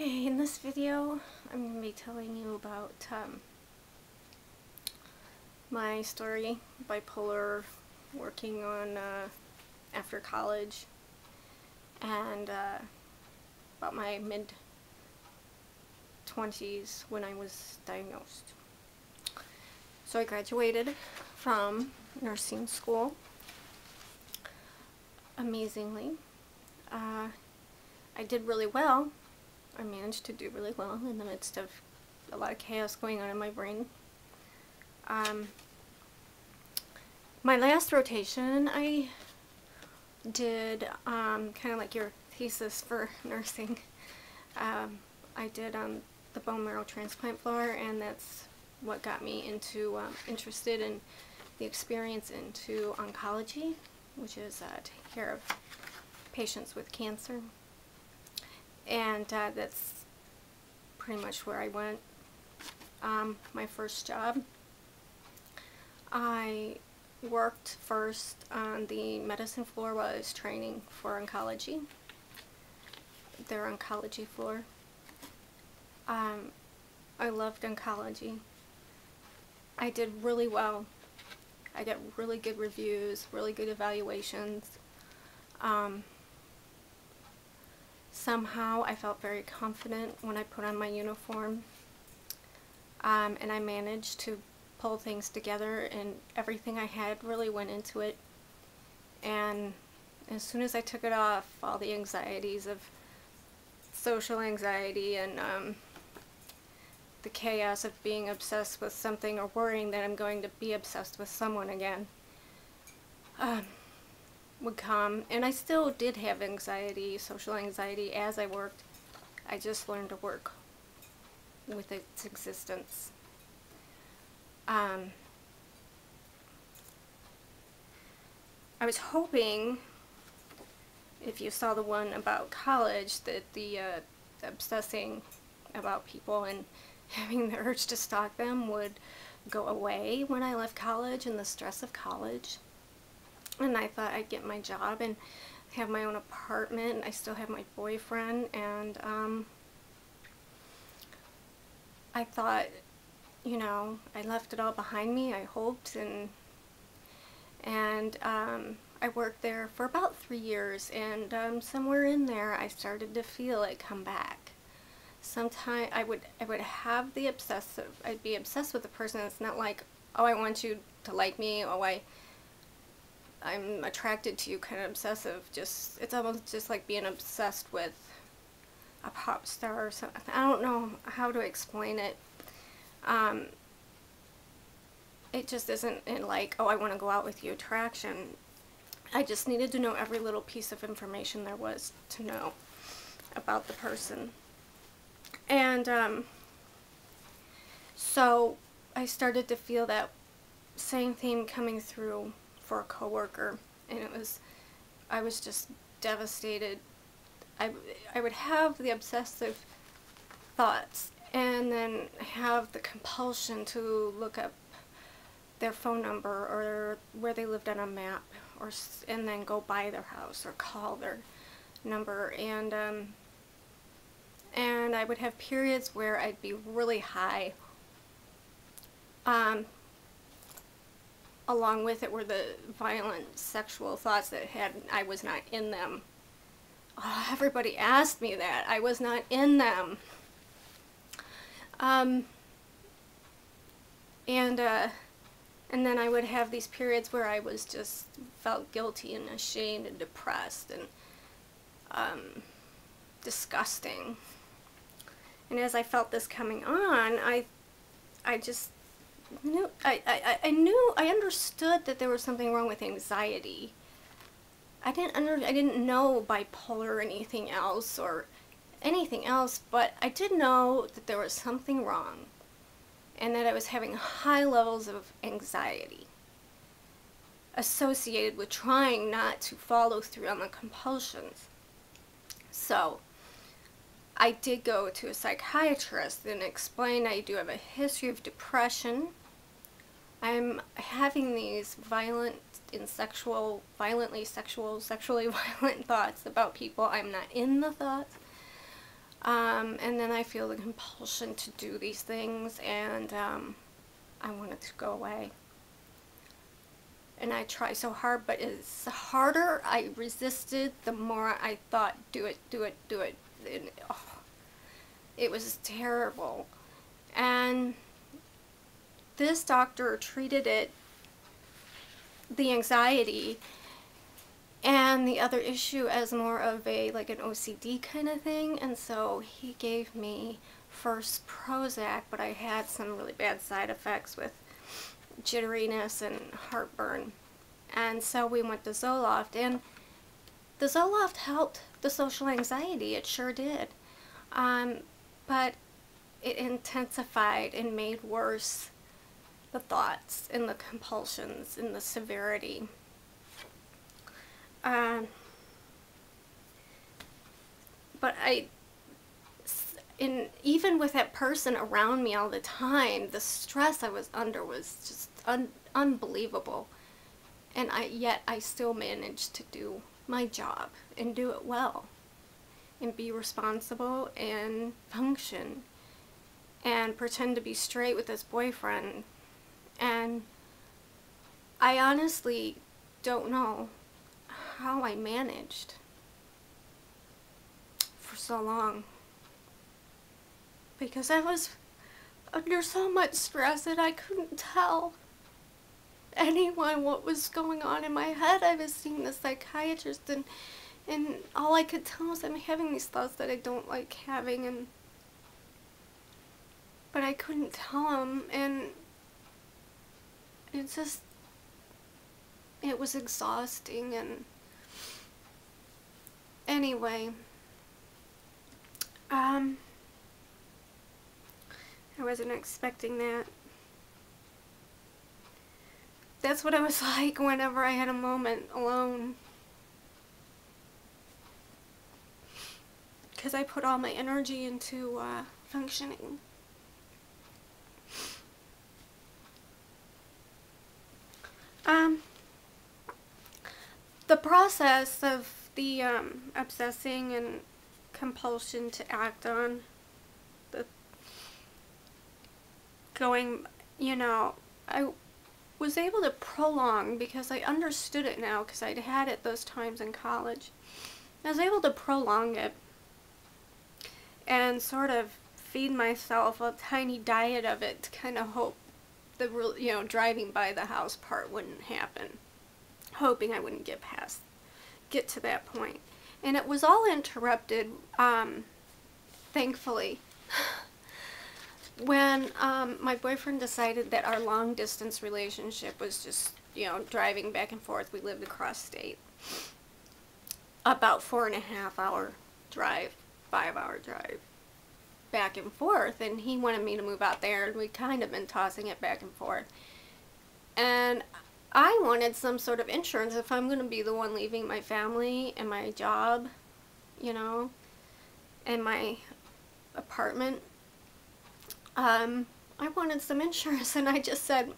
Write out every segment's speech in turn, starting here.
Okay, in this video, I'm going to be telling you about my story, bipolar, working on after college, and about my mid-20s when I was diagnosed. So I graduated from nursing school, amazingly. I did really well. I managed to do really well in the midst of a lot of chaos going on in my brain. My last rotation I did kind of like your thesis for nursing. I did on the bone marrow transplant floor, and that's what got me into interested in the experience into oncology, which is taking care of patients with cancer. And that's pretty much where I went. My first job, I worked first on the medicine floor while I was training for oncology, their oncology floor. I loved oncology. I did really well. I got really good reviews, really good evaluations. Somehow I felt very confident when I put on my uniform, and I managed to pull things together, and everything I had really went into it. And as soon as I took it off, all the anxieties of social anxiety and the chaos of being obsessed with something or worrying that I'm going to be obsessed with someone again would come. And I still did have anxiety, social anxiety, as I worked. I just learned to work with its existence. I was hoping, if you saw the one about college, that the obsessing about people and having the urge to stalk them would go away when I left college and the stress of college. And I thought I'd get my job and have my own apartment. I still have my boyfriend, and I thought, you know, I left it all behind me, I hoped, and I worked there for about 3 years, and somewhere in there I started to feel it come back. Sometimes I would have the obsessive, I'd be obsessed with a person. It's not like, oh, I want you to like me, oh, I'm attracted to you, kind of obsessive. Just, it's almost just like being obsessed with a pop star or something. I don't know how to explain it. It just isn't in like, oh, I want to go out with you attraction. I just needed to know every little piece of information there was to know about the person. And so I started to feel that same theme coming through for a coworker, and I was just devastated. I would have the obsessive thoughts and then have the compulsion to look up their phone number or where they lived on a map, and then go by their house or call their number, and I would have periods where I'd be really high. Along with it were the violent sexual thoughts that I was not in them. Oh, everybody asked me that. I was not in them. And then I would have these periods where I was just felt guilty and ashamed and depressed and disgusting. And as I felt this coming on, I just knew, I understood that there was something wrong with anxiety. I didn't know bipolar or anything else, but I did know that there was something wrong, and that I was having high levels of anxiety associated with trying not to follow through on the compulsions. So I did go to a psychiatrist and explain I do have a history of depression. I'm having these sexually violent thoughts about people. I'm not in the thoughts. And then I feel the compulsion to do these things, and I want it to go away. And I try so hard, but it's the harder I resisted, the more I thought, do it, do it, do it. And, oh, it was terrible. And this doctor treated it, the anxiety and the other issue, as more of a like an OCD kind of thing. And so he gave me first Prozac, but I had some really bad side effects with jitteriness and heartburn. And so we went to Zoloft, and the Zoloft helped the social anxiety. It sure did. But it intensified and made worse the thoughts and the compulsions and the severity. But even with that person around me all the time, the stress I was under was just unbelievable. And yet I still managed to do my job and do it well and be responsible and function and pretend to be straight with this boyfriend. And I honestly don't know how I managed for so long, because I was under so much stress that I couldn't tell anyone what was going on in my head. I was seeing the psychiatrist, and all I could tell was I'm having these thoughts that I don't like having, but I couldn't tell him, and it was exhausting. And anyway, I wasn't expecting that. That's what I was like whenever I had a moment alone, because I put all my energy into functioning. The process of the obsessing and compulsion to act on the going, I was able to prolong, because I understood it now, because I'd had it those times in college. I was able to prolong it and sort of feed myself a tiny diet of it to kind of hope the real, driving by the house part wouldn't happen, hoping I wouldn't get to that point. And it was all interrupted, thankfully, when my boyfriend decided that our long distance relationship was just, driving back and forth. We lived across state. About 4.5-hour drive, 5-hour drive back and forth, and he wanted me to move out there, and we'd kind of been tossing it back and forth. And I wanted some sort of insurance if I'm going to be the one leaving my family and my job, and my apartment. I wanted some insurance, and I just said,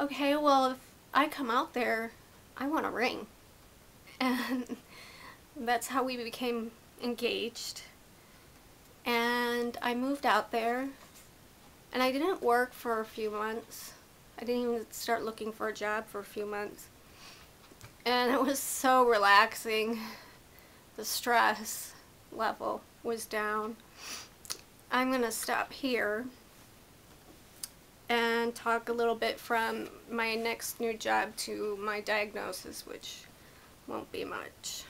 okay, well, if I come out there, I want a ring. And that's how we became engaged. And I moved out there, and I didn't work for a few months. I didn't even start looking for a job for a few months. And it was so relaxing. The stress level was down. I'm going to stop here and talk a little bit from my next new job to my diagnosis, which won't be much.